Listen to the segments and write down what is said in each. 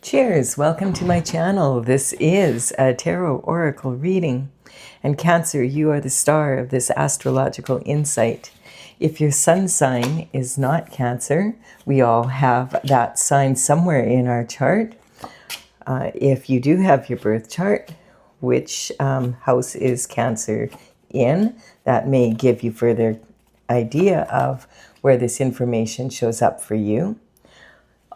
Cheers! Welcome to my channel. This is a tarot oracle reading. And Cancer, you are the star of this astrological insight. If your sun sign is not Cancer, we all have that sign somewhere in our chart. If you do have your birth chart, which house is Cancer in, that may give you further idea of where this information shows up for you.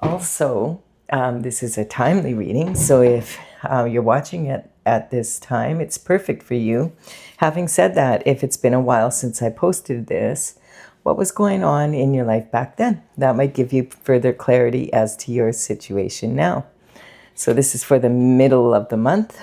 Also, this is a timely reading, so if you're watching it at this time, it's perfect for you. Having said that, if it's been a while since I posted this, what was going on in your life back then? That might give you further clarity as to your situation now. So this is for the middle of the month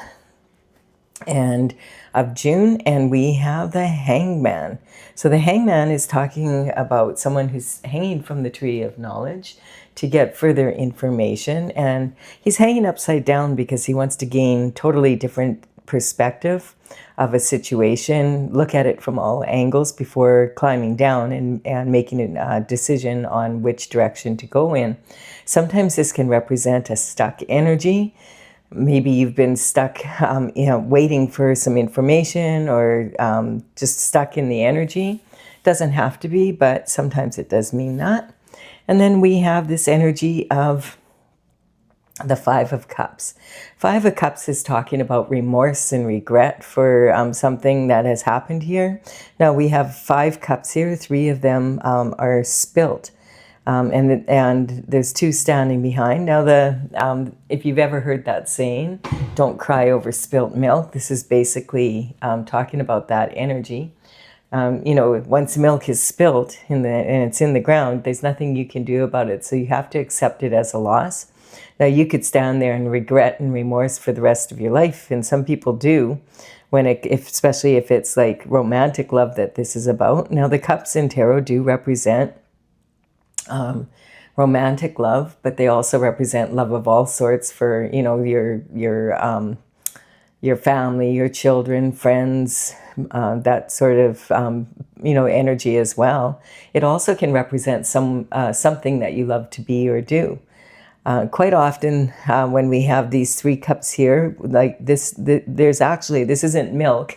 and of June, and we have the Hangman. So the Hangman is talking about someone who's hanging from the tree of knowledge to get further information, and he's hanging upside down because he wants to gain totally different perspective of a situation, look at it from all angles before climbing down and making a decision on which direction to go in. Sometimes this can represent a stuck energy. Maybe you've been stuck waiting for some information, or just stuck in the energy. Doesn't have to be, but sometimes it does mean that. And then we have this energy of the Five of Cups. Five of Cups is talking about remorse and regret for something that has happened here. Now we have 5 cups here. 3 of them are spilt. And there's 2 standing behind. Now, if you've ever heard that saying, don't cry over spilt milk, this is basically talking about that energy. Once milk is spilt and it's in the ground, there's nothing you can do about it. So you have to accept it as a loss. Now, you could stand there and regret and remorse for the rest of your life. And some people do, especially if it's like romantic love that this is about. Now, the cups in tarot do represent romantic love, but they also represent love of all sorts for, your family, your children, friends, that sort of, energy as well. It also can represent something that you love to be or do. Quite often when we have these 3 cups here, like this isn't milk,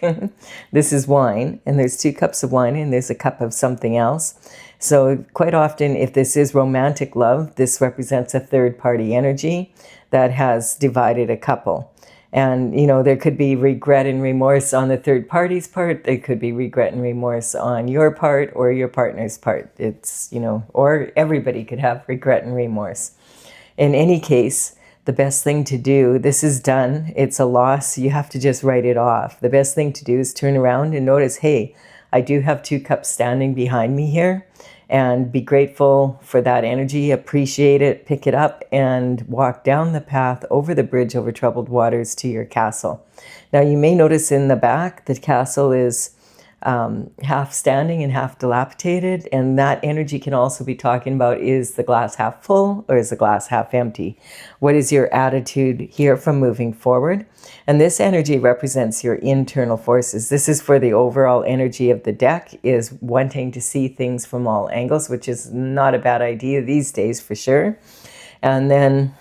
this is wine, and there's 2 cups of wine and there's a cup of something else. So quite often, if this is romantic love, this represents a third-party energy that has divided a couple. And, there could be regret and remorse on the third party's part. There could be regret and remorse on your part or your partner's part. It's, or everybody could have regret and remorse. In any case, the best thing to do, this is done. It's a loss. You have to just write it off. The best thing to do is turn around and notice, hey, I do have 2 cups standing behind me here, and be grateful for that energy, appreciate it, pick it up, and walk down the path over the bridge over troubled waters to your castle. Now, you may notice in the back, the castle is half standing and half dilapidated, and that energy can also be talking about, is the glass half full or is the glass half empty? What is your attitude here from moving forward? And this energy represents your internal forces. This is for the overall energy of the deck, is wanting to see things from all angles, which is not a bad idea these days for sure. And then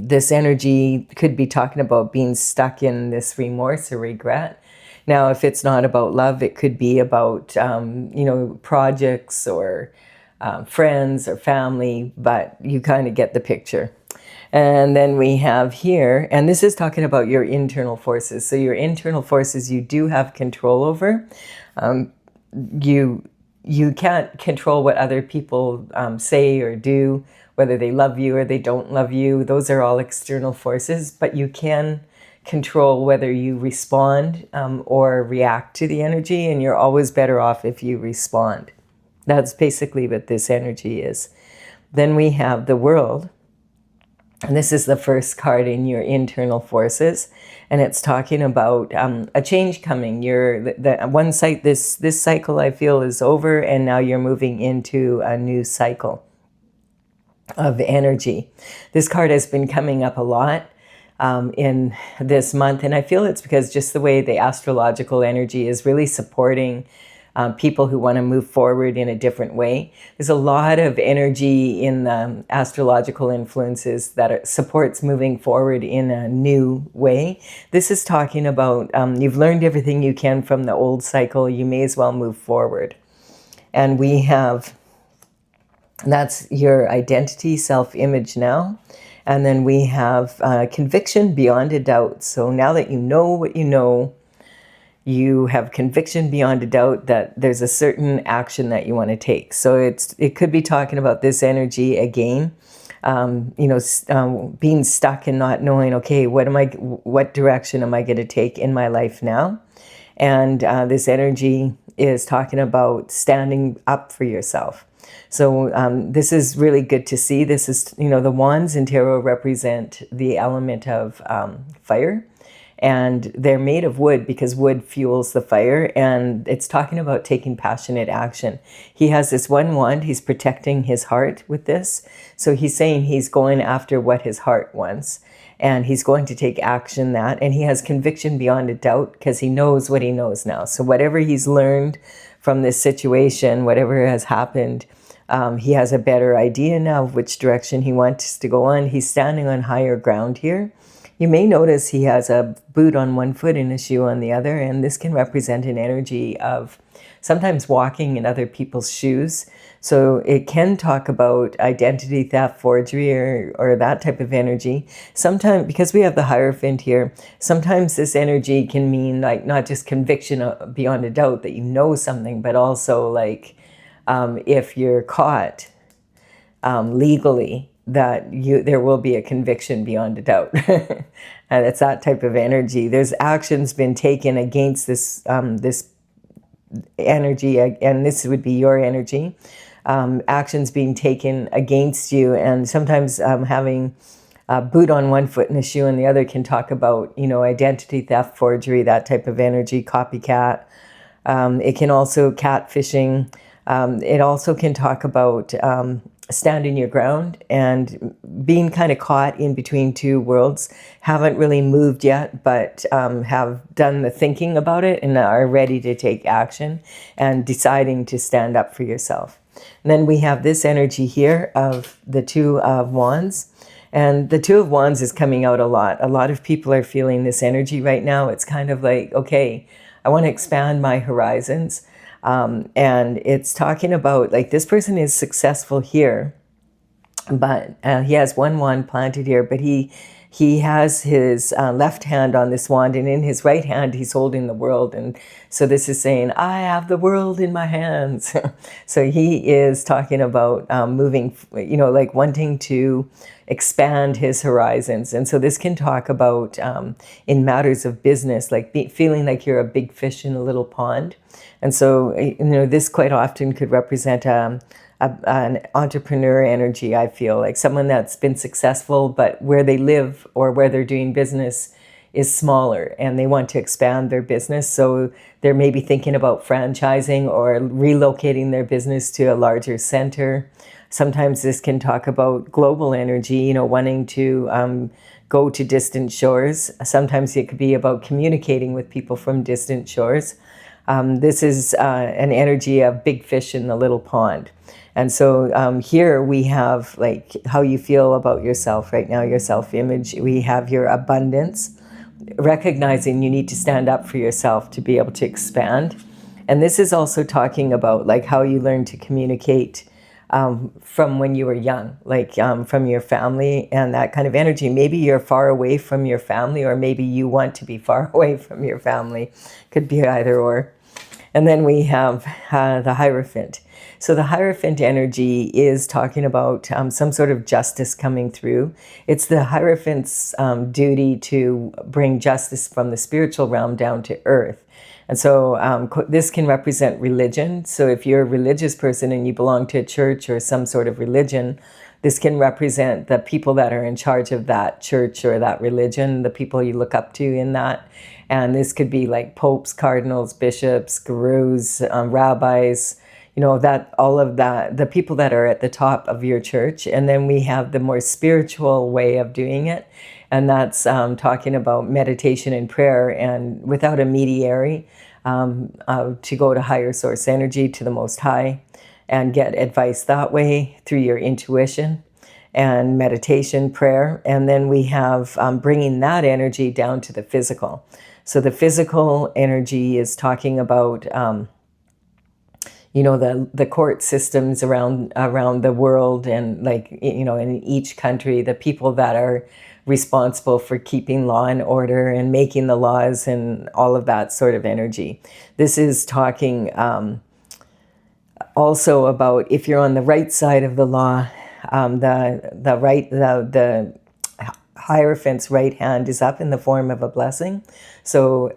this energy could be talking about being stuck in this remorse or regret. Now, if it's not about love, it could be about, projects or friends or family, but you kind of get the picture. And then we have here, and this is talking about your internal forces. So your internal forces you do have control over. You can't control what other people say or do, whether they love you or they don't love you. Those are all external forces, but you can control whether you respond or react to the energy, and you're always better off if you respond. That's basically what this energy is. Then we have the World, and this is the first card in your internal forces, and it's talking about a change coming. This cycle, I feel, is over, and now you're moving into a new cycle of energy. This card has been coming up a lot in this month, and I feel it's because just the way the astrological energy is really supporting people who want to move forward in a different way. There's a lot of energy in the astrological influences that supports moving forward in a new way. This is talking about you've learned everything you can from the old cycle. You may as well move forward. And we have, that's your identity, self-image now. And then we have conviction beyond a doubt. So now that you know what you know, you have conviction beyond a doubt that there's a certain action that you want to take. So it could be talking about this energy again, being stuck and not knowing, okay, what direction am I going to take in my life now? And this energy is talking about standing up for yourself. So this is really good to see. This is, the wands in tarot represent the element of fire. And they're made of wood because wood fuels the fire. And it's talking about taking passionate action. He has this one wand. He's protecting his heart with this. So he's saying he's going after what his heart wants. And he's going to take action that. And he has conviction beyond a doubt because he knows what he knows now. So whatever he's learned from this situation, whatever has happened, he has a better idea now of which direction he wants to go on. He's standing on higher ground here. You may notice he has a boot on one foot and a shoe on the other, and this can represent an energy of sometimes walking in other people's shoes. So it can talk about identity theft, forgery, or that type of energy. Sometimes, because we have the Hierophant here, sometimes this energy can mean like not just conviction beyond a doubt that you know something, but also like if you're caught legally, that there will be a conviction beyond a doubt. And it's that type of energy. There's actions been taken against this this energy, and this would be your energy. Actions being taken against you, and sometimes having a boot on one foot and a shoe on the other can talk about, identity theft, forgery, that type of energy, copycat. It can also catfishing. It also can talk about standing your ground and being kind of caught in between two worlds. Haven't really moved yet, but have done the thinking about it and are ready to take action and deciding to stand up for yourself. And then we have this energy here of the Two of Wands. And the Two of Wands is coming out a lot. A lot of people are feeling this energy right now. It's kind of like, okay, I want to expand my horizons. And it's talking about like this person is successful here, but he has one wand planted here, but he has his left hand on this wand, and in his right hand he's holding the world. And so this is saying, I have the world in my hands. So he is talking about moving, like wanting to expand his horizons. And so this can talk about in matters of business, like feeling like you're a big fish in a little pond. And so, this quite often could represent an entrepreneur energy, I feel, like someone that's been successful, but where they live or where they're doing business is smaller and they want to expand their business. So they're maybe thinking about franchising or relocating their business to a larger center. Sometimes this can talk about global energy, wanting to go to distant shores. Sometimes it could be about communicating with people from distant shores. This is an energy of big fish in the little pond. And so here we have like how you feel about yourself right now, your self-image. We have your abundance, recognizing you need to stand up for yourself to be able to expand. And this is also talking about like how you learn to communicate from when you were young, like from your family and that kind of energy. Maybe you're far away from your family, or maybe you want to be far away from your family. Could be either or. And then we have the Hierophant. So the Hierophant energy is talking about some sort of justice coming through. It's the Hierophant's duty to bring justice from the spiritual realm down to earth. And so this can represent religion. So if you're a religious person and you belong to a church or some sort of religion, this can represent the people that are in charge of that church or that religion, the people you look up to in that. And this could be like popes, cardinals, bishops, gurus, rabbis, that all of that, the people that are at the top of your church. And then we have the more spiritual way of doing it. And that's talking about meditation and prayer, and without a mediary, to go to higher source energy, to the Most High, and get advice that way through your intuition and meditation, prayer. And then we have bringing that energy down to the physical. So the physical energy is talking about the court systems around the world, and in each country, the people that are responsible for keeping law and order and making the laws and all of that sort of energy. This is talking also about if you're on the right side of the law, the Hierophant's right hand is up in the form of a blessing. So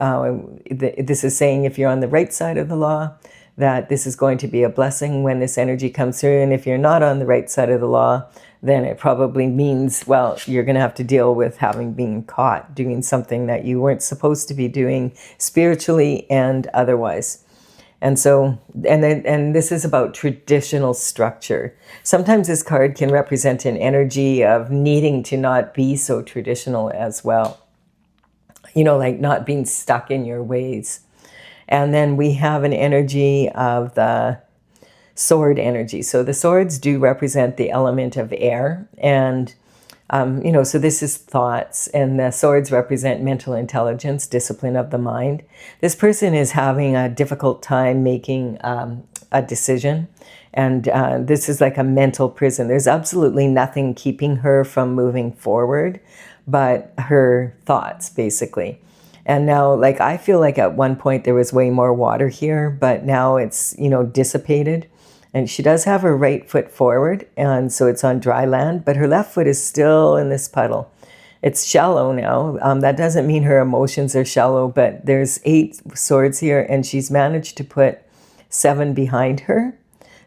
this is saying if you're on the right side of the law, that this is going to be a blessing when this energy comes through. And if you're not on the right side of the law, then it probably means, well, you're going to have to deal with having been caught doing something that you weren't supposed to be doing spiritually and otherwise. And so, and this is about traditional structure. Sometimes this card can represent an energy of needing to not be so traditional as well. Like not being stuck in your ways. And then we have an energy of the sword energy. So the swords do represent the element of air. And, so this is thoughts. And the swords represent mental intelligence, discipline of the mind. This person is having a difficult time making a decision. And this is like a mental prison. There's absolutely nothing keeping her from moving forward but her thoughts, basically. And now, I feel like at one point there was way more water here, but now it's, dissipated. And she does have her right foot forward, and so it's on dry land, but her left foot is still in this puddle. It's shallow now. That doesn't mean her emotions are shallow, but there's 8 swords here, and she's managed to put 7 behind her.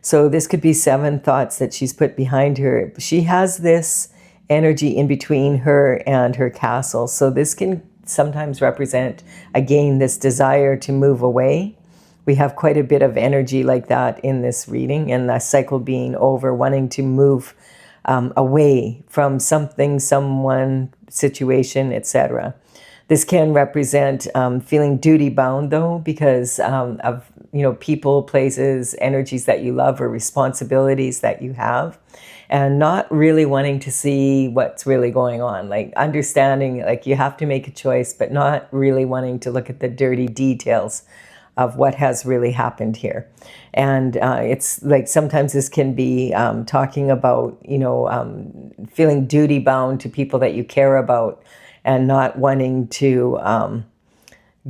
So this could be 7 thoughts that she's put behind her. She has this energy in between her and her castle. So this can sometimes represent, again, this desire to move away. We have quite a bit of energy like that in this reading, and the cycle being over, wanting to move away from something, someone, situation, etc. This can represent feeling duty bound, though, because of people, places, energies that you love, or responsibilities that you have, and not really wanting to see what's really going on. Like understanding, you have to make a choice, but not really wanting to look at the dirty details of what has really happened here. And it's like sometimes this can be talking about, feeling duty bound to people that you care about, and not wanting to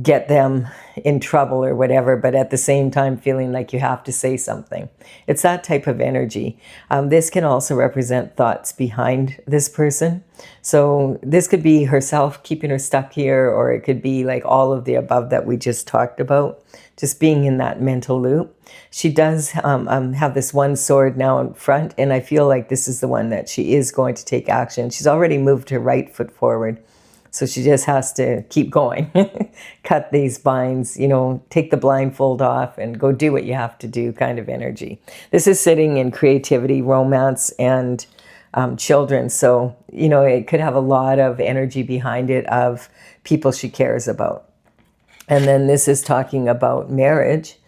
get them in trouble or whatever, but at the same time feeling like you have to say something. It's that type of energy. This can also represent thoughts behind this person. So this could be herself keeping her stuck here, or it could be like all of the above that we just talked about, just being in that mental loop. She does have this one sword now in front, and I feel like this is the one that she is going to take action. She's already moved her right foot forward. So she just has to keep going, cut these binds, take the blindfold off and go do what you have to do kind of energy. This is sitting in creativity, romance, and children. So, it could have a lot of energy behind it of people she cares about. And then this is talking about marriage.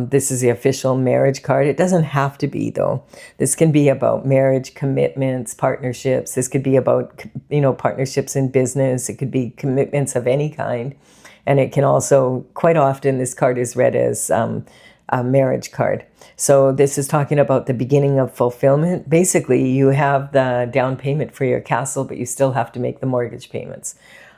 This is the official marriage card. It doesn't have to be, though. This can be about marriage, commitments, partnerships. This could be about, partnerships in business. It could be commitments of any kind. And it can also, quite often, this card is read as a marriage card. So this is talking about the beginning of fulfillment. Basically, you have the down payment for your castle, but you still have to make the mortgage payments.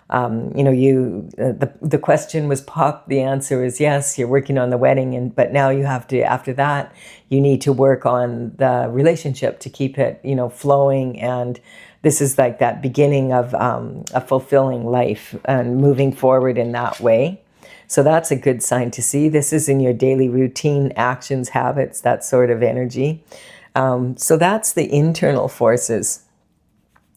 The question was popped. The answer is yes, you're working on the wedding, but now you have to, after that, you need to work on the relationship to keep it, flowing. And this is like that beginning of a fulfilling life and moving forward in that way. So that's a good sign to see. This is in your daily routine, actions, habits, that sort of energy. So that's the internal forces.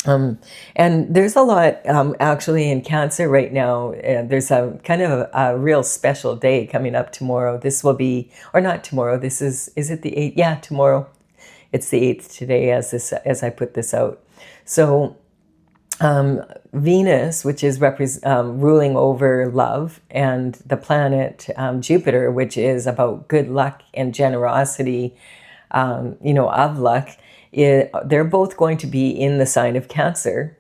And there's a lot actually in Cancer right now. There's a kind of a real special day coming up tomorrow. This will be, or not tomorrow, this is it the 8th? Yeah, tomorrow. It's the 8th today as I put this out. So Venus, which is ruling over love, and the planet Jupiter, which is about good luck and generosity, of luck, they're both going to be in the sign of Cancer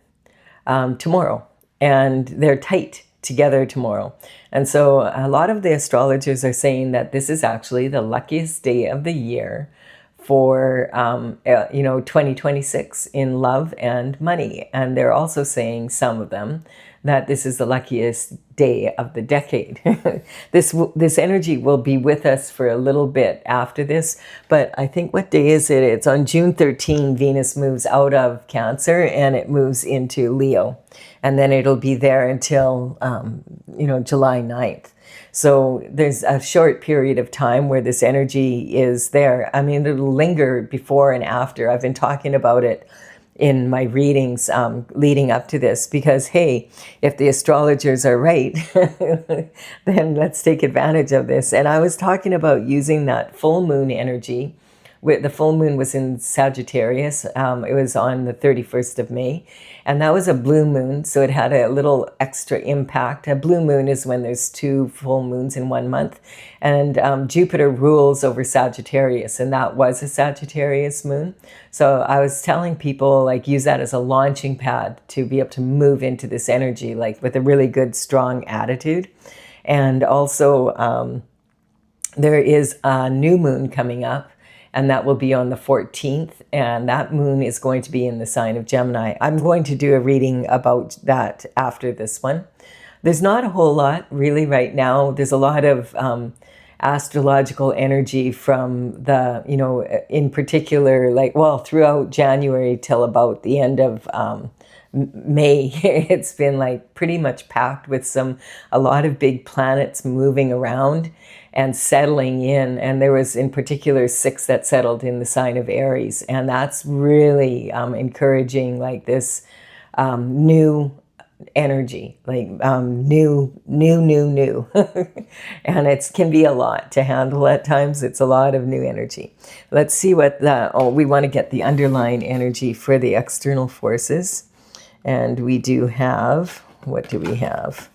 tomorrow, and they're tight together tomorrow. And so a lot of the astrologers are saying that this is actually the luckiest day of the year for 2026 in love and money. And they're also saying, some of them, that this is the luckiest day of the decade. This energy will be with us for a little bit after this, but I think, what day is it? It's on June 13, Venus moves out of Cancer and it moves into Leo. And then it'll be there until, July 9th. So there's a short period of time where this energy is there. I mean, it'll linger before and after. I've been talking about it in my readings leading up to this, because, hey, if the astrologers are right, then let's take advantage of this. And I was talking about using that full moon energy. The full moon was in Sagittarius. It was on the 31st of May. And that was a blue moon, so it had a little extra impact. A blue moon is when there's 2 full moons in 1 month. And Jupiter rules over Sagittarius, and that was a Sagittarius moon. So I was telling people, use that as a launching pad to be able to move into this energy, with a really good, strong attitude. And also, there is a new moon coming up, and that will be on the 14th, and that moon is going to be in the sign of Gemini. I'm going to do a reading about that after this one. There's not a whole lot really right now. There's a lot of astrological energy from the, in particular, throughout January till about the end of May. It's been pretty much packed with a lot of big planets moving around and settling in. And there was in particular 6 that settled in the sign of Aries. And that's really encouraging, this new energy, new. And it can be a lot to handle at times. It's a lot of new energy. Let's see what we want to get the underlying energy for the external forces. And we do have, what do we have?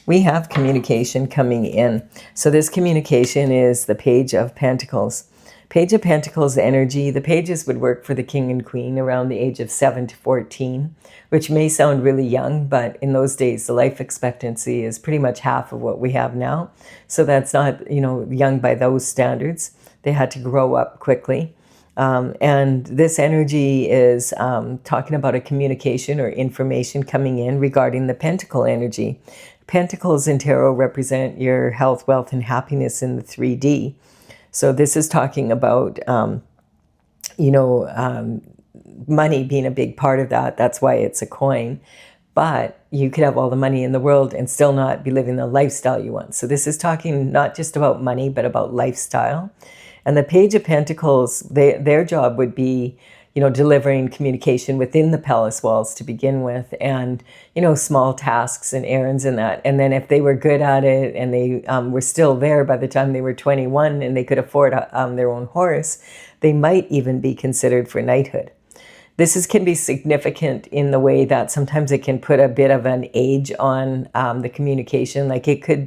We have communication coming in. So this communication is the Page of Pentacles. Page of Pentacles energy. The pages would work for the king and queen around the age of 7 to 14, which may sound really young, but in those days, the life expectancy is pretty much half of what we have now. So that's not, young by those standards. They had to grow up quickly. And this energy is talking about a communication or information coming in regarding the Pentacle energy. Pentacles in tarot represent your health, wealth, and happiness in the 3D. So this is talking about, money being a big part of that. That's why it's a coin. But you could have all the money in the world and still not be living the lifestyle you want. So this is talking not just about money, but about lifestyle. And the Page of Pentacles, their job would be, delivering communication within the palace walls to begin with, and, small tasks and errands and that. And then if they were good at it and they were still there by the time they were 21 and they could afford their own horse, they might even be considered for knighthood. This can be significant in the way that sometimes it can put a bit of an age on the communication. It could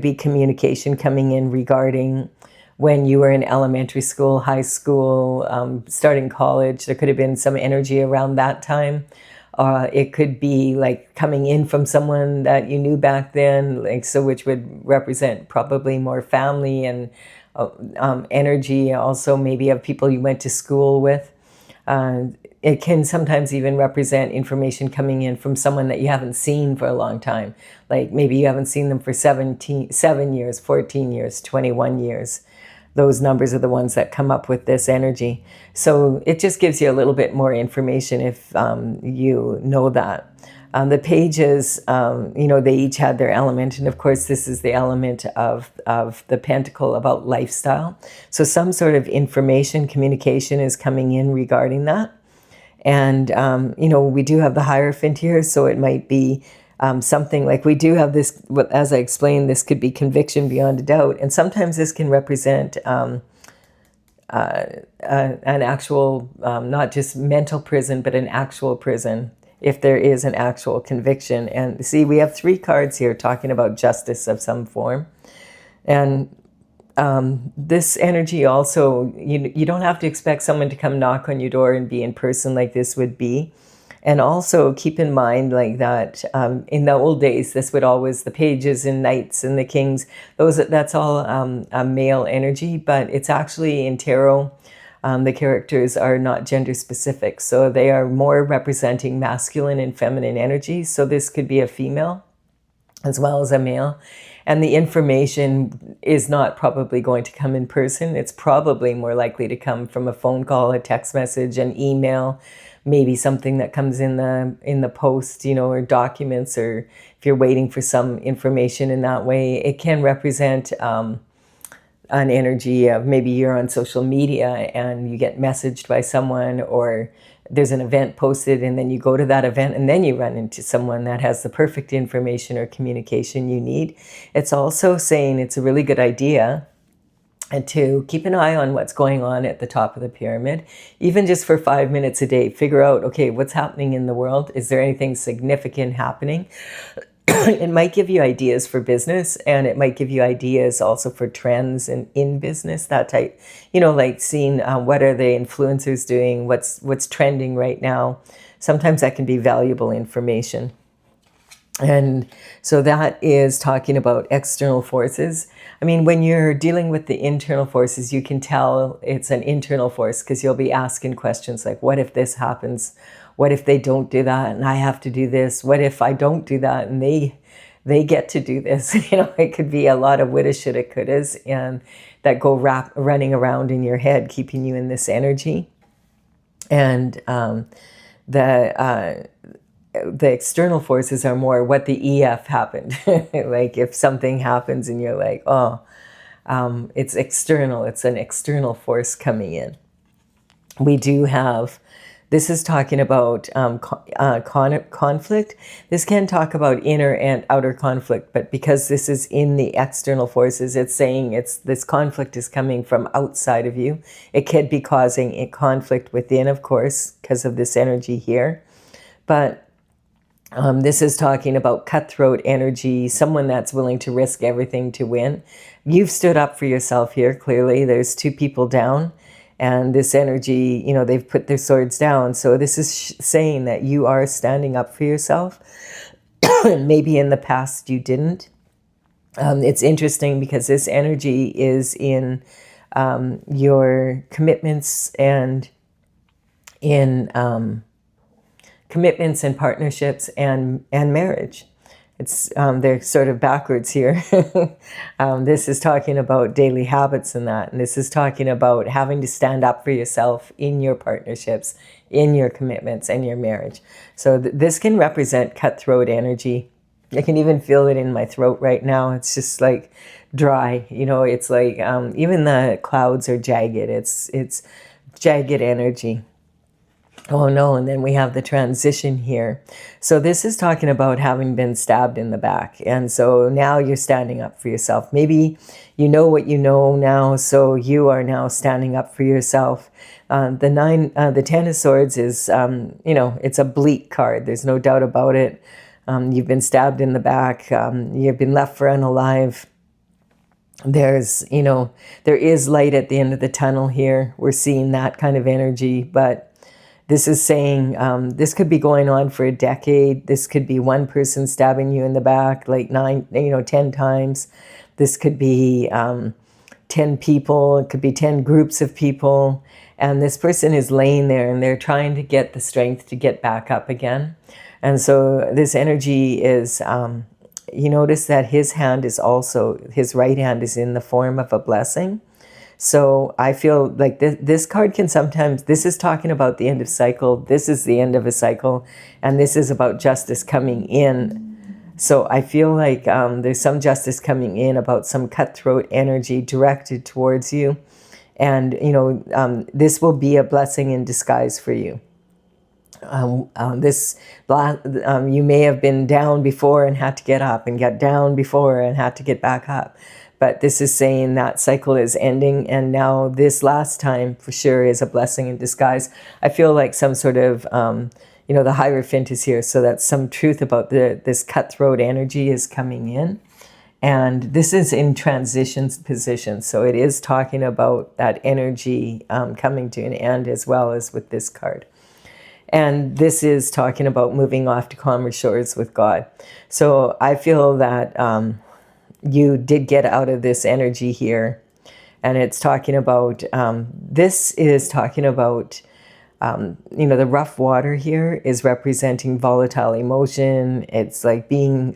be communication coming in regarding when you were in elementary school, high school, starting college. There could have been some energy around that time. It could be coming in from someone that you knew back then, which would represent probably more family and energy, also maybe of people you went to school with. It can sometimes even represent information coming in from someone that you haven't seen for a long time. Maybe you haven't seen them for 7 years, 14 years, 21 years. Those numbers are the ones that come up with this energy. So it just gives you a little bit more information if you know that. The pages, they each had their element. And of course, this is the element of the pentacle about lifestyle. So some sort of information, communication is coming in regarding that. And, we do have the Hierophant here. So it might be something we do have this, as I explained, this could be conviction beyond a doubt. And sometimes this can represent an actual, not just mental prison, but an actual prison if there is an actual conviction. And see, we have 3 cards here talking about justice of some form. And this energy also, you don't have to expect someone to come knock on your door and be in person like this would be. And also keep in mind like that in the old days, this would always, the pages and knights and the kings, that's all a male energy, but it's actually in tarot, the characters are not gender specific. So they are more representing masculine and feminine energy. So this could be a female as well as a male. And the information is not probably going to come in person. It's probably more likely to come from a phone call, a text message, an email, maybe something that comes in the post, or documents, or if you're waiting for some information in that way. It can represent an energy of maybe you're on social media and you get messaged by someone, or there's an event posted and then you go to that event and then you run into someone that has the perfect information or communication you need. It's also saying it's a really good idea and to keep an eye on what's going on at the top of the pyramid, even just for 5 minutes a day. Figure out, okay, what's happening in the world? Is there anything significant happening? It might give you ideas for business, and it might give you ideas also for trends in business, that type, like seeing what are the influencers doing, what's trending right now. Sometimes that can be valuable information. And so that is talking about external forces. I mean, when you're dealing with the internal forces, you can tell it's an internal force because you'll be asking questions like, what if this happens? What if they don't do that and I have to do this? What if I don't do that and they get to do this? It could be a lot of woulda, shoulda, couldas, and that go running around in your head, keeping you in this energy. And the external forces are more what the EF happened. Like if something happens and you're like, it's external. It's an external force coming in. We do have, this is talking about conflict. This can talk about inner and outer conflict, but because this is in the external forces, it's saying this conflict is coming from outside of you. It could be causing a conflict within, of course, because of this energy here. But this is talking about cutthroat energy, someone that's willing to risk everything to win. You've stood up for yourself here, clearly. There's 2 people down, and this energy, they've put their swords down. So this is saying that you are standing up for yourself. Maybe in the past you didn't. It's interesting because this energy is in your commitments and in commitments and partnerships and marriage. It's they're sort of backwards here. This is talking about daily habits and that, and this is talking about having to stand up for yourself in your partnerships, in your commitments and your marriage. So this can represent cutthroat energy. I can even feel it in my throat right now. It's just like dry, it's like even the clouds are jagged. It's jagged energy. Oh no, and then we have the transition here. So this is talking about having been stabbed in the back. And so now you're standing up for yourself. Maybe you know what you know now, so you are now standing up for yourself. The 10 of Swords is, it's a bleak card. There's no doubt about it. You've been stabbed in the back. You've been left for unalive. There's, there is light at the end of the tunnel here. We're seeing that kind of energy, but this is saying this could be going on for a decade. This could be one person stabbing you in the back like 10 times. This could be 10 people. It could be 10 groups of people. And this person is laying there and they're trying to get the strength to get back up again. And so this energy is, you notice that his right hand is in the form of a blessing. So I feel like this card can sometimes, this is talking about the end of cycle. This is the end of a cycle. And this is about justice coming in. So I feel like there's some justice coming in about some cutthroat energy directed towards you. And, this will be a blessing in disguise for you. You may have been down before and had to get up, and got down before and had to get back up. But this is saying that cycle is ending, and now this last time for sure is a blessing in disguise. I feel like some sort of, the Hierophant is here. So that's some truth about this cutthroat energy is coming in. And this is in transition position. So it is talking about that energy coming to an end, as well as with this card. And this is talking about moving off to calmer shores with God. So I feel that you did get out of this energy here. And it's talking about, this is talking about, the rough water here is representing volatile emotion. It's like being,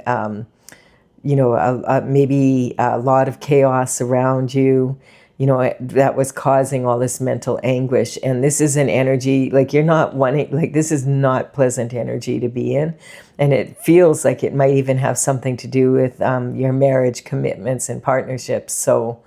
maybe a lot of chaos around you, that was causing all this mental anguish. And this is an energy, like you're not wanting, like this is not pleasant energy to be in. And it feels like it might even have something to do with your marriage commitments and partnerships. So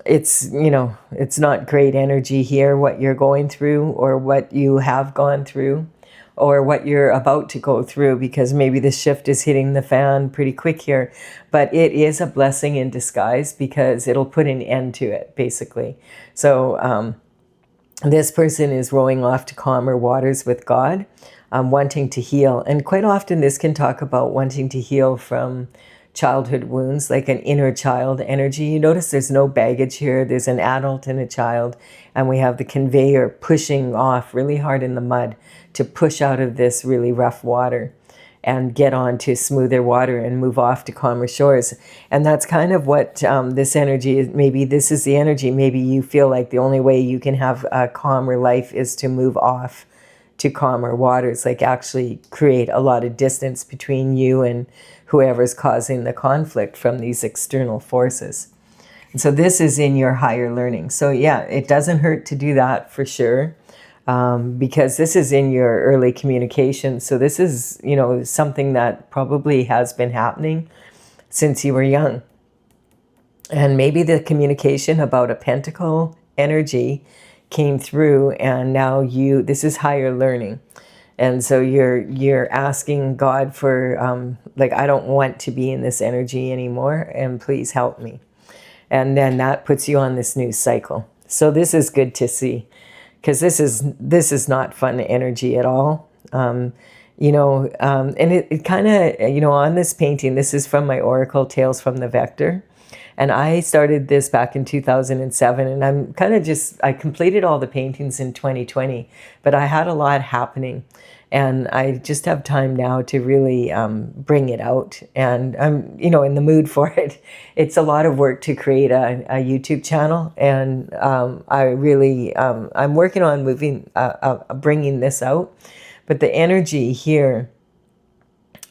it's, it's not great energy here, what you're going through or what you have gone through, or what you're about to go through, because maybe the shift is hitting the fan pretty quick here. But it is a blessing in disguise, because it'll put an end to it, basically. So this person is rowing off to calmer waters with God, wanting to heal. And quite often this can talk about wanting to heal from childhood wounds, like an inner child energy. You notice there's no baggage here. There's an adult and a child, and we have the conveyor pushing off really hard in the mud to push out of this really rough water and get on to smoother water and move off to calmer shores. And that's kind of what this energy is. Maybe this is the energy. Maybe you feel like the only way you can have a calmer life is to move off to calmer waters, like actually create a lot of distance between you and whoever's causing the conflict from these external forces. And so this is in your higher learning. So yeah, it doesn't hurt to do that for sure, because this is in your early communication. So this is, something that probably has been happening since you were young. And maybe the communication about a pentacle energy came through, and now this is higher learning. And so you're asking God for, I don't want to be in this energy anymore, and please help me. And then that puts you on this new cycle. So this is good to see, because this is not fun energy at all. And it kind of, on this painting, this is from my Oracle Tales from the Vector. And I started this back in 2007, and I'm kind of I completed all the paintings in 2020, but I had a lot happening, and I just have time now to really bring it out, and I'm, in the mood for it. It's a lot of work to create a YouTube channel, and I'm working on bringing this out, but the energy here,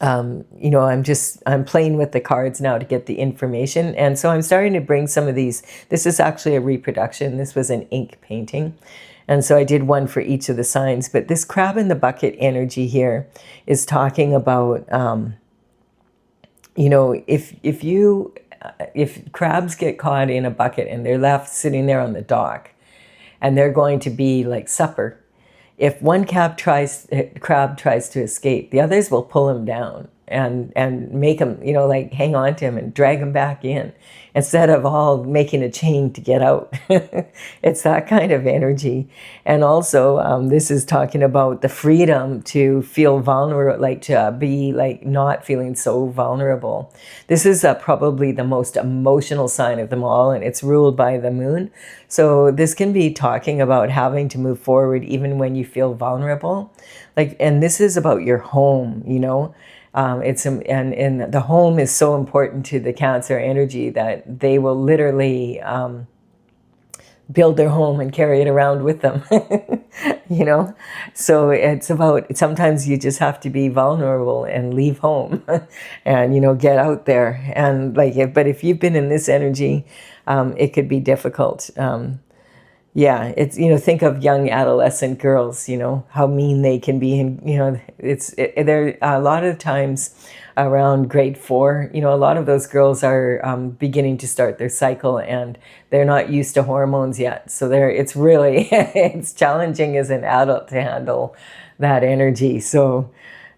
I'm playing with the cards now to get the information. And so I'm starting to bring some of these. This is actually a reproduction. This was an ink painting. And so I did one for each of the signs. But this crab in the bucket energy here is talking about, if crabs get caught in a bucket and they're left sitting there on the dock, and they're going to be like supper, if one crab tries to escape, the others will pull him down and make him, hang on to him and drag him back in, instead of all making a chain to get out. It's that kind of energy. And also, this is talking about the freedom to feel vulnerable, to be not feeling so vulnerable. This is probably the most emotional sign of them all, and it's ruled by the moon. So this can be talking about having to move forward even when you feel vulnerable. And this is about your home, and the home is so important to the Cancer energy that they will literally build their home and carry it around with them. So it's about, sometimes you just have to be vulnerable and leave home and get out there, and but if you've been in this energy, it could be difficult. It's, think of young adolescent girls, how mean they can be. And, they're a lot of times around grade 4, a lot of those girls are beginning to start their cycle, and they're not used to hormones yet. So it's really, it's challenging as an adult to handle that energy. So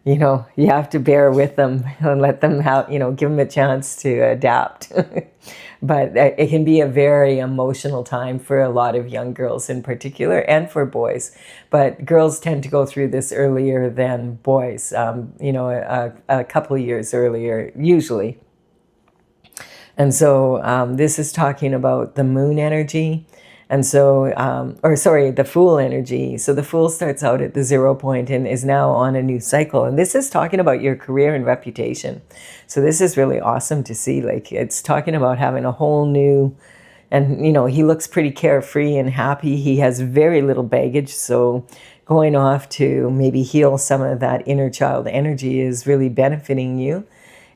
you have to bear with them and let them have, give them a chance to adapt. But it can be a very emotional time for a lot of young girls in particular, and for boys. But girls tend to go through this earlier than boys, a couple of years earlier, usually. And so this is talking about the moon energy. And so, the Fool energy. So the Fool starts out at the 0 point and is now on a new cycle. And this is talking about your career and reputation. So this is really awesome to see. Like, it's talking about having a whole new, and, he looks pretty carefree and happy. He has very little baggage. So going off to maybe heal some of that inner child energy is really benefiting you,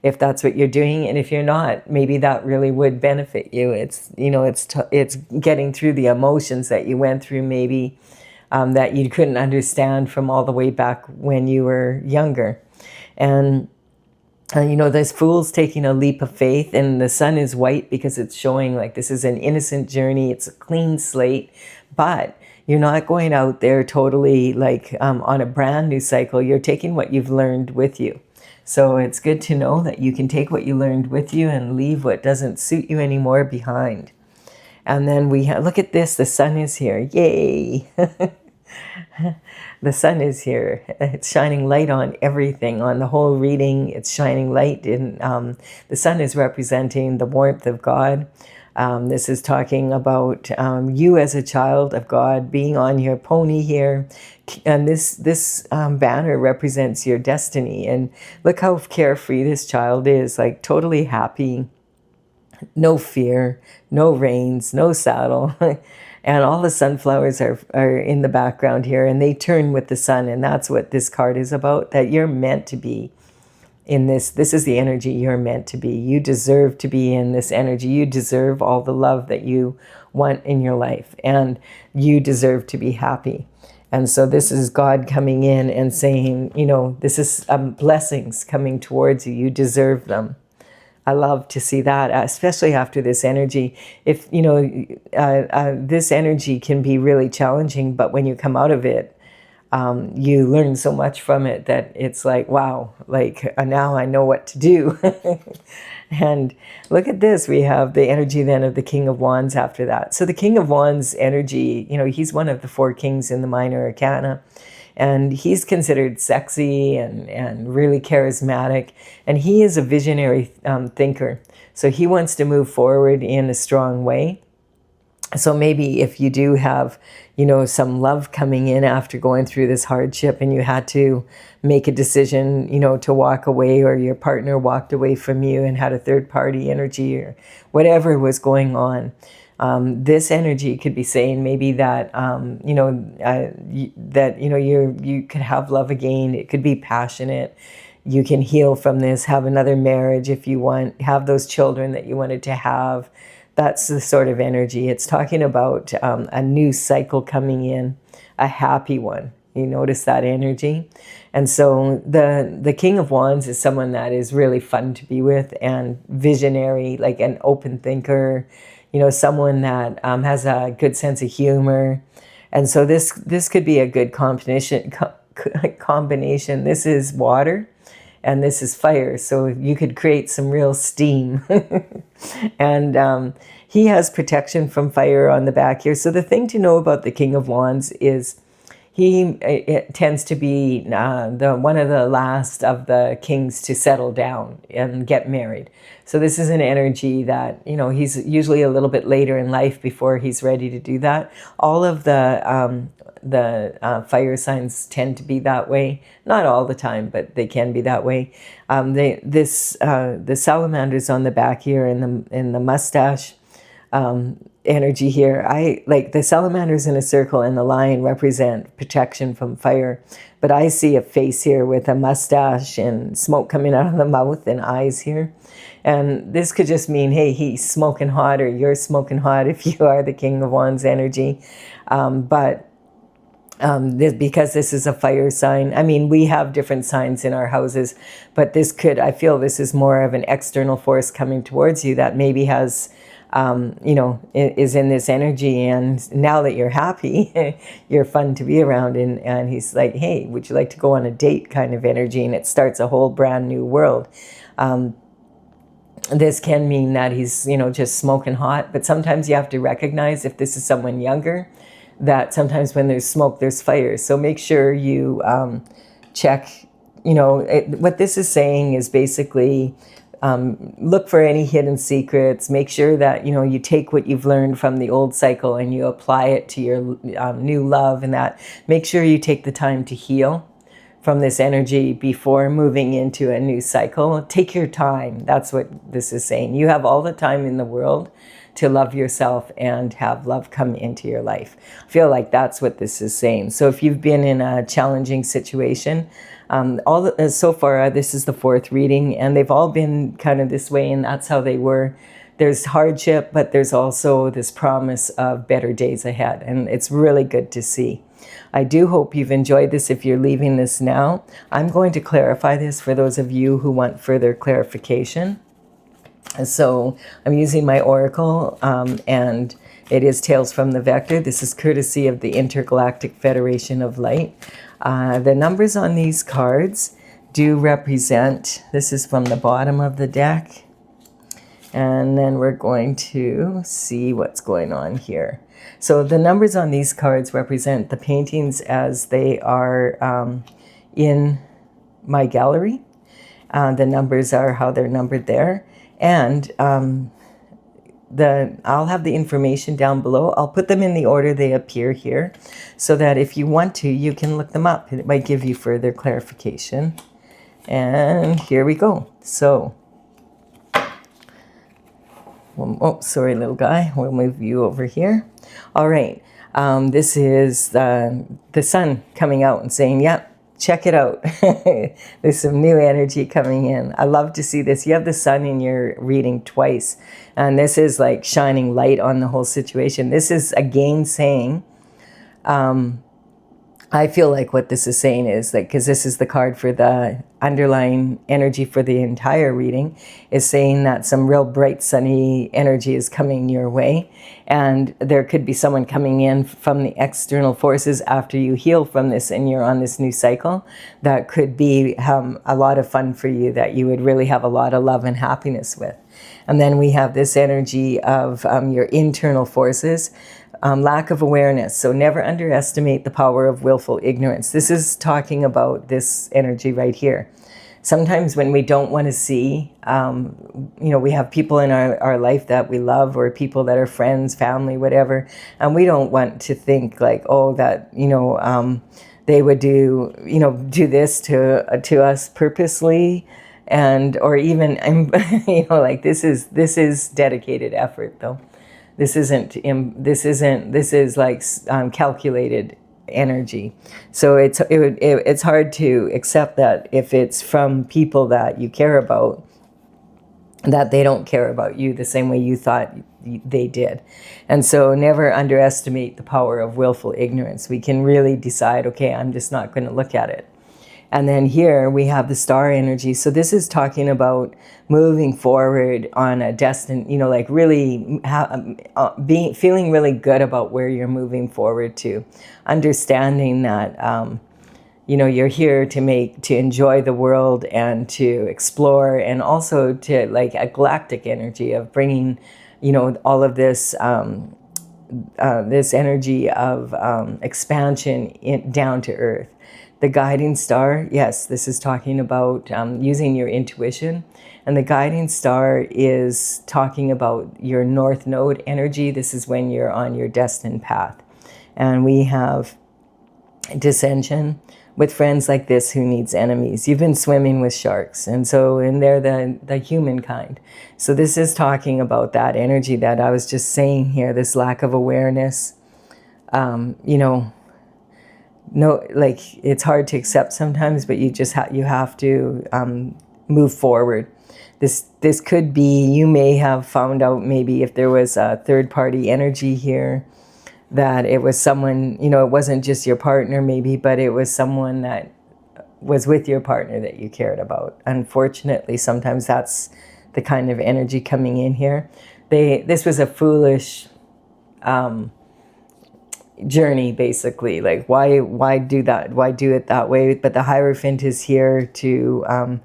if that's what you're doing. And if you're not, maybe that really would benefit you. It's, it's getting through the emotions that you went through, maybe that you couldn't understand from all the way back when you were younger. And this Fool's taking a leap of faith, and the sun is white because it's showing like this is an innocent journey. It's a clean slate, but you're not going out there totally like on a brand new cycle. You're taking what you've learned with you. So it's good to know that you can take what you learned with you and leave what doesn't suit you anymore behind. And then look at this, the sun is here. Yay! The sun is here. It's shining light on everything, on the whole reading. It's shining light. The sun is representing the warmth of God. This is talking about you as a child of God being on your pony here. And this banner represents your destiny. And look how carefree this child is, like totally happy, no fear, no reins, no saddle. And all the sunflowers are in the background here, and they turn with the sun. And that's what this card is about, that you're meant to be in this. This is the energy you're meant to be. You deserve to be in this energy. You deserve all the love that you want in your life, and you deserve to be happy. And so this is God coming in and saying, this is blessings coming towards you. You deserve them. I love to see that, especially after this energy. If, this energy can be really challenging, but when you come out of it, you learn so much from it that it's like, wow, like now I know what to do. And look at this. We have the energy then of the King of Wands after that. So the King of Wands energy, he's one of the 4 kings in the minor arcana. And he's considered sexy and really charismatic. And he is a visionary thinker. So he wants to move forward in a strong way. So maybe if you do have, some love coming in after going through this hardship, and you had to make a decision, to walk away, or your partner walked away from you and had a third party energy, or whatever was going on. This energy could be saying maybe that, you could have love again. It could be passionate. You can heal from this, have another marriage if you want, have those children that you wanted to have. That's the sort of energy. It's talking about a new cycle coming in, a happy one. You notice that energy? And so the King of Wands is someone that is really fun to be with, and visionary, like an open thinker, someone that has a good sense of humor. And so this could be a good combination. This is water and this is fire. So you could create some real steam. And he has protection from fire on the back here. So the thing to know about the King of Wands is it tends to be one of the last of the kings to settle down and get married. So this is an energy that, he's usually a little bit later in life before he's ready to do that. All of the fire signs tend to be that way. Not all the time, but they can be that way. The salamanders on the back here in the mustache energy here. I like the salamanders in a circle, and the lion represent protection from fire. But I see a face here with a mustache and smoke coming out of the mouth and eyes here. And this could just mean, hey, he's smoking hot, or you're smoking hot if you are the King of Wands energy. Because this is a fire sign. I mean, we have different signs in our houses, but I feel this is more of an external force coming towards you that maybe has you know, is in this energy. And now that you're happy, you're fun to be around. And he's like, hey, would you like to go on a date kind of energy? And it starts a whole brand new world. This can mean that he's, you know, just smoking hot. But sometimes you have to recognize if this is someone younger, that sometimes when there's smoke, there's fire. So make sure you check, you know, what this is saying is basically look for any hidden secrets. Make sure that, you know, you take what you've learned from the old cycle and you apply it to your new love, and that make sure you take the time to heal from this energy before moving into a new cycle. Take your time. That's what this is saying. You have all the time in the world to love yourself and have love come into your life. I feel like that's what this is saying. So if you've been in a challenging situation, so far, this is the 4th reading, and they've all been kind of this way, and that's how they were. There's hardship, but there's also this promise of better days ahead, and it's really good to see. I do hope you've enjoyed this. If you're leaving this now, I'm going to clarify this for those of you who want further clarification. So I'm using my oracle, and it is Tales from the Vector. This is courtesy of the Intergalactic Federation of Light. The numbers on these cards do represent, this is from the bottom of the deck, and then we're going to see what's going on here. So the numbers on these cards represent the paintings as they are in my gallery. The numbers are how they're numbered there. And I'll have the information down below. I'll put them in the order they appear here, so that if you want to, you can look them up. It might give you further clarification. And here we go. So, oh, sorry, little guy. We'll move you over here. All right. This is the sun coming out and saying, yep, check it out. There's some new energy coming in. I love to see this. You have the sun in your reading twice, and this is like shining light on the whole situation. This is again saying, I feel like what this is saying is that, because this is the card for the underlying energy for the entire reading, is saying that some real bright sunny energy is coming your way, and there could be someone coming in from the external forces after you heal from this and you're on this new cycle that could be a lot of fun for you, that you would really have a lot of love and happiness with. And then we have this energy of your internal forces. Lack of awareness. So never underestimate the power of willful ignorance. This is talking about this energy right here. Sometimes when we don't want to see, we have people in our life that we love, or people that are friends, family, whatever, and we don't want to think like, oh, that, they would do this to us purposely. And, or even, like this is dedicated effort though. This is like calculated energy. So it's hard to accept that if it's from people that you care about, that they don't care about you the same way you thought they did. And so never underestimate the power of willful ignorance. We can really decide, okay, I'm just not going to look at it. And then here we have the star energy. So this is talking about moving forward on a like really feeling really good about where you're moving forward to. Understanding that, you're here to enjoy the world and to explore, and also to like a galactic energy of bringing, all of this, this energy of expansion down to earth. The guiding star, yes, this is talking about using your intuition. And the guiding star is talking about your north node energy. This is when you're on your destined path. And we have dissension with friends like this who needs enemies. You've been swimming with sharks, and they're the humankind. So this is talking about that energy that I was just saying here, this lack of awareness, no, like it's hard to accept sometimes, but you just you have to move forward. This could be, you may have found out maybe if there was a third party energy here, that it was someone, it wasn't just your partner maybe, but it was someone that was with your partner that you cared about. Unfortunately, sometimes that's the kind of energy coming in here. this was a foolish journey, basically. Like, why do that? Why do it that way? But the Hierophant is here to,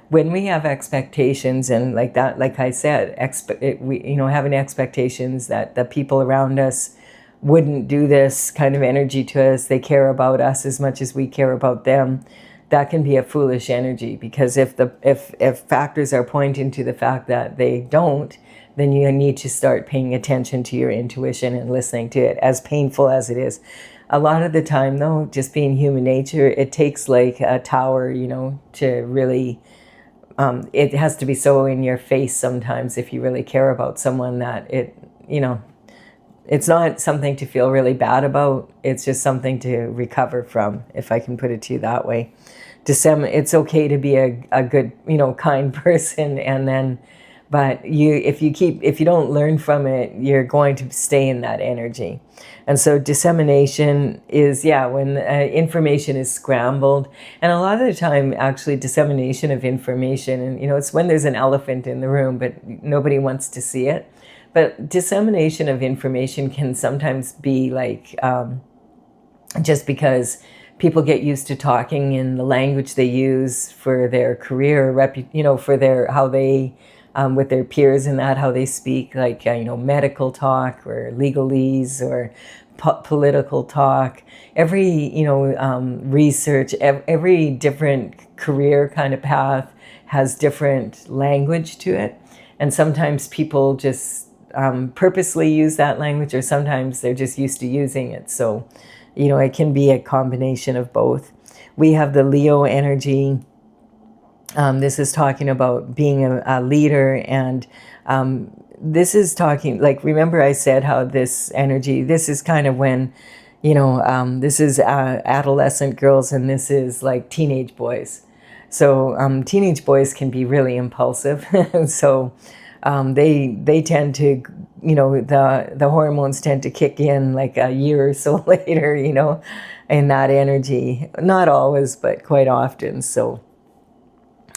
when we have expectations, and like that, like I said, having expectations that the people around us wouldn't do this kind of energy to us, they care about us as much as we care about them, that can be a foolish energy, because if factors are pointing to the fact that they don't, then you need to start paying attention to your intuition and listening to it, as painful as it is. A lot of the time, though, just being human nature, it takes like a tower, to really, it has to be so in your face sometimes if you really care about someone, that it's not something to feel really bad about. It's just something to recover from, if I can put it to you that way. It's okay to be a good, kind person, and then, but if you don't learn from it, you're going to stay in that energy. And so dissemination is, when information is scrambled. And a lot of the time, actually, dissemination of information, and, it's when there's an elephant in the room, but nobody wants to see it. But dissemination of information can sometimes be like, just because people get used to talking in the language they use for their career, for their, how they, with their peers and that, how they speak, like, medical talk or legalese or political talk. Every, research, every different career kind of path has different language to it. And sometimes people just purposely use that language, or sometimes they're just used to using it. So, it can be a combination of both. We have the Leo energy. This is talking about being a leader, and this is talking, like, remember I said how this energy, this is kind of when, this is adolescent girls, and this is like teenage boys. So teenage boys can be really impulsive. So they tend to, the hormones tend to kick in like a year or so later, in that energy. Not always, but quite often. So,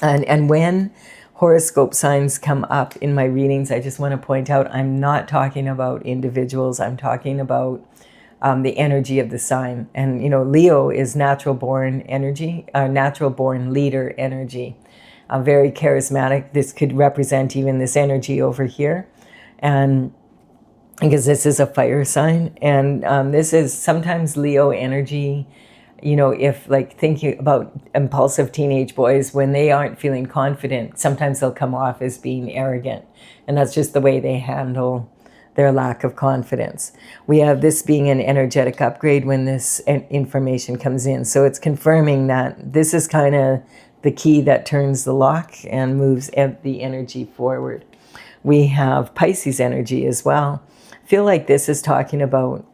and when horoscope signs come up in my readings, I just want to point out, I'm not talking about individuals. I'm talking about the energy of the sign. And, Leo is natural born energy, natural born leader energy. Very charismatic. This could represent even this energy over here. And because this is a fire sign, and this is sometimes Leo energy, if, like, thinking about impulsive teenage boys, when they aren't feeling confident, sometimes they'll come off as being arrogant. And that's just the way they handle their lack of confidence. We have this being an energetic upgrade when this information comes in. So it's confirming that this is kind of the key that turns the lock and moves the energy forward. We have Pisces energy as well. I feel like this is talking about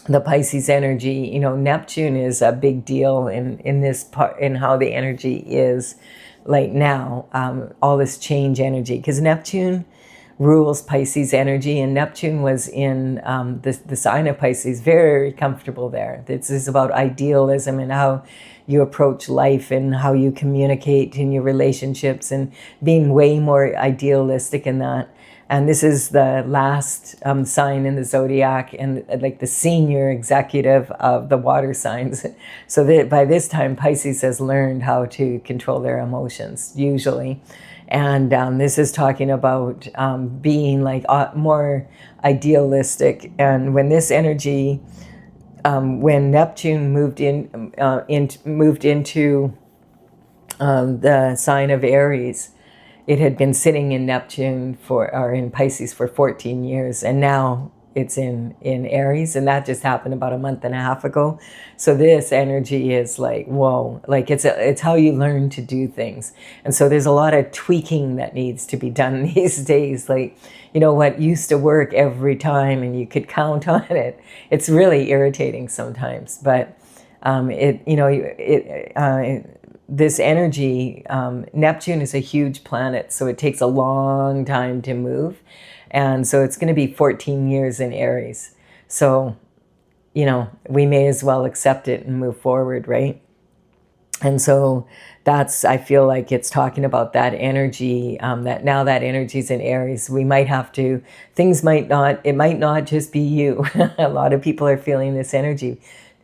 the Pisces energy. Neptune is a big deal in this part, in how the energy is like now, all this change energy, because Neptune rules Pisces energy, and Neptune was in the sign of Pisces, very comfortable there. This is about idealism and how you approach life and how you communicate in your relationships, and being way more idealistic in that. And this is the last sign in the zodiac, and like the senior executive of the water signs. So that by this time, Pisces has learned how to control their emotions, usually. And this is talking about being like more idealistic. And when this energy, when Neptune moved into the sign of Aries, it had been sitting in in Pisces for 14 years, and now it's in Aries, and that just happened about a month and a half ago. So this energy is like, whoa, like it's how you learn to do things. And so there's a lot of tweaking that needs to be done these days. Like, what used to work every time and you could count on it, it's really irritating sometimes. But this energy, Neptune is a huge planet, so it takes a long time to move. And so it's going to be 14 years in Aries. So, we may as well accept it and move forward, right? And so that's, I feel like it's talking about that energy, that now that energy's in Aries, we might have to, things might not, it might not just be you. A lot of people are feeling this energy.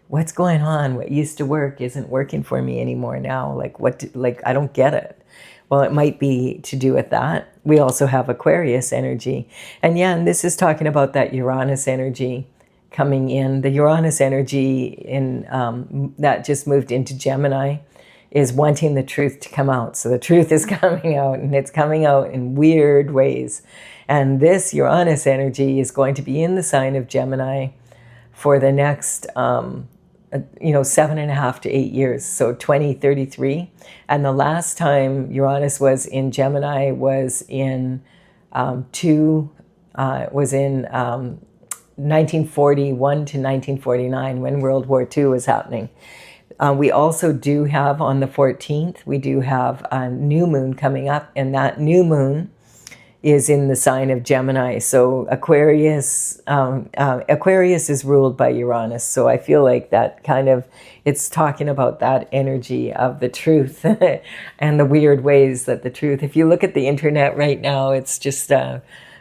What's going on? What used to work isn't working for me anymore now. Like I don't get it. Well, it might be to do with that. We also have Aquarius energy. And yeah, and this is talking about that Uranus energy coming in. The Uranus energy in that just moved into Gemini is wanting the truth to come out. So the truth is coming out, and it's coming out in weird ways. And this Uranus energy is going to be in the sign of Gemini for the next 7.5 to 8 years, so 2033. And the last time Uranus was in Gemini was in 1941 to 1949, when World War II was happening. We also do have on the 14th, we do have a new moon coming up, and that new moon is in the sign of Gemini. So Aquarius is ruled by Uranus. So I feel like that kind of, it's talking about that energy of the truth and the weird ways that the truth, if you look at the internet right now, it's just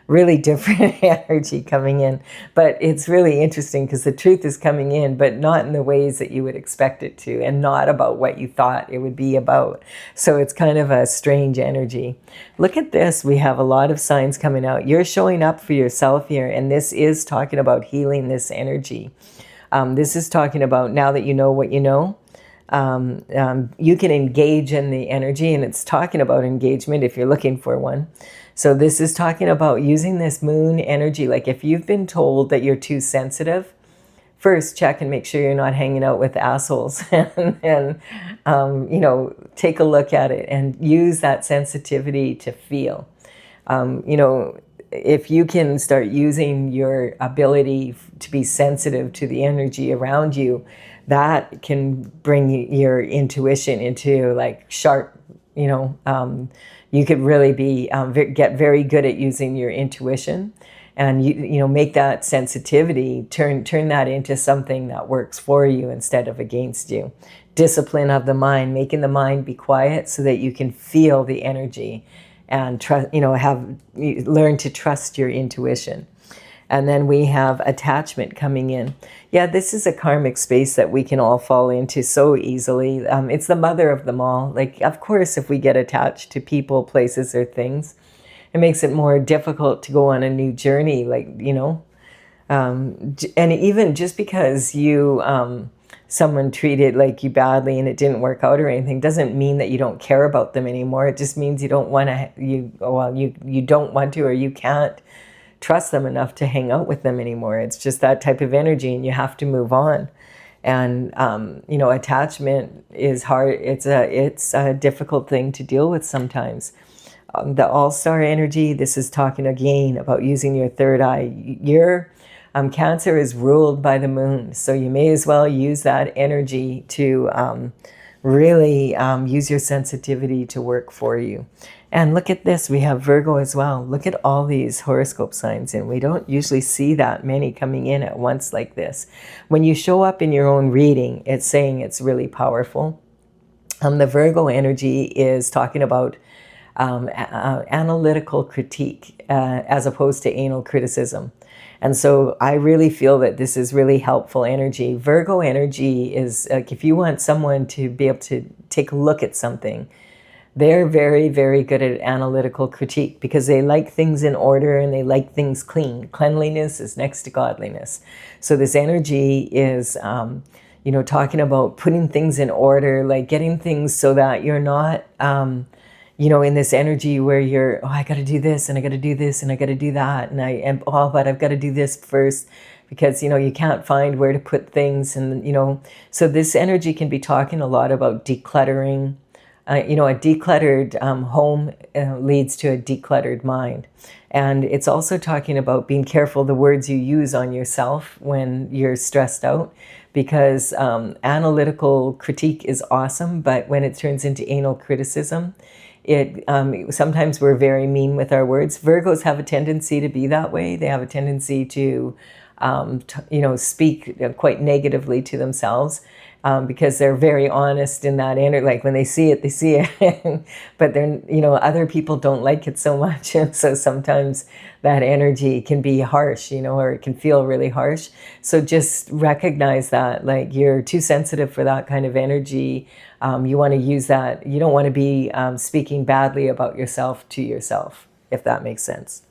really different energy coming in. But it's really interesting because the truth is coming in, but not in the ways that you would expect it to, and not about what you thought it would be about. So it's kind of a strange energy. Look at this. We have a lot of signs coming out. You're showing up for yourself here, and this is talking about healing this energy. This is talking about, now that you know what you know, you can engage in the energy, and it's talking about engagement if you're looking for one. So this is talking about using this moon energy. Like if you've been told that you're too sensitive, first check and make sure you're not hanging out with assholes, and take a look at it and use that sensitivity to feel. If you can start using your ability to be sensitive to the energy around you, that can bring your intuition into like sharp, you could really be get very good at using your intuition, and make that sensitivity, turn that into something that works for you instead of against you. Discipline of the mind, making the mind be quiet so that you can feel the energy and learn to trust your intuition. And then we have attachment coming in. Yeah, this is a karmic space that we can all fall into so easily. It's the mother of them all. Like, of course, if we get attached to people, places, or things, it makes it more difficult to go on a new journey. And even just because someone treated like you badly and it didn't work out or anything, doesn't mean that you don't care about them anymore. It just means you don't want to. You don't want to, or you can't trust them enough to hang out with them anymore. It's just that type of energy, and you have to move on. And attachment is hard. It's a difficult thing to deal with sometimes. The all-star energy, this is talking again about using your third eye. Your Cancer is ruled by the moon, so you may as well use that energy to really use your sensitivity to work for you. And look at this, we have Virgo as well. Look at all these horoscope signs, and we don't usually see that many coming in at once like this. When you show up in your own reading, it's saying it's really powerful. The Virgo energy is talking about analytical critique as opposed to anal criticism. And so I really feel that this is really helpful energy. Virgo energy is like, if you want someone to be able to take a look at something, they're very, very good at analytical critique because they like things in order and they like things clean. Cleanliness is next to godliness. So this energy is, talking about putting things in order, like getting things so that you're not, in this energy where you're, I got to do this and I got to do this and I got to do that. But I've got to do this first because, you can't find where to put things. And, so this energy can be talking a lot about decluttering. A decluttered home leads to a decluttered mind. And it's also talking about being careful the words you use on yourself when you're stressed out, because analytical critique is awesome, but when it turns into anal criticism, sometimes we're very mean with our words. Virgos have a tendency to be that way. They have a tendency to speak quite negatively to themselves. because they're very honest in that energy. Like when they see it, they see it. But they're, other people don't like it so much. And so sometimes that energy can be harsh, or it can feel really harsh. So just recognize that, like, you're too sensitive for that kind of energy. You want to use that. You don't want to be speaking badly about yourself to yourself, if that makes sense.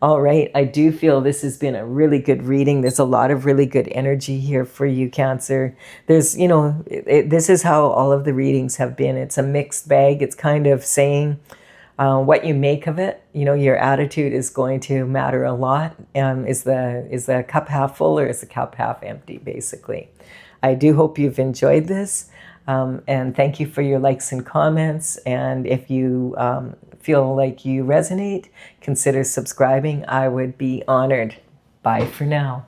All right, I do feel this has been a really good reading. There's a lot of really good energy here for you, Cancer. There's, this is how all of the readings have been. It's a mixed bag. It's kind of saying what you make of it. Your attitude is going to matter a lot. Is the cup half full or is the cup half empty, basically? I do hope you've enjoyed this. And thank you for your likes and comments. And if you feel like you resonate, consider subscribing. I would be honored. Bye for now.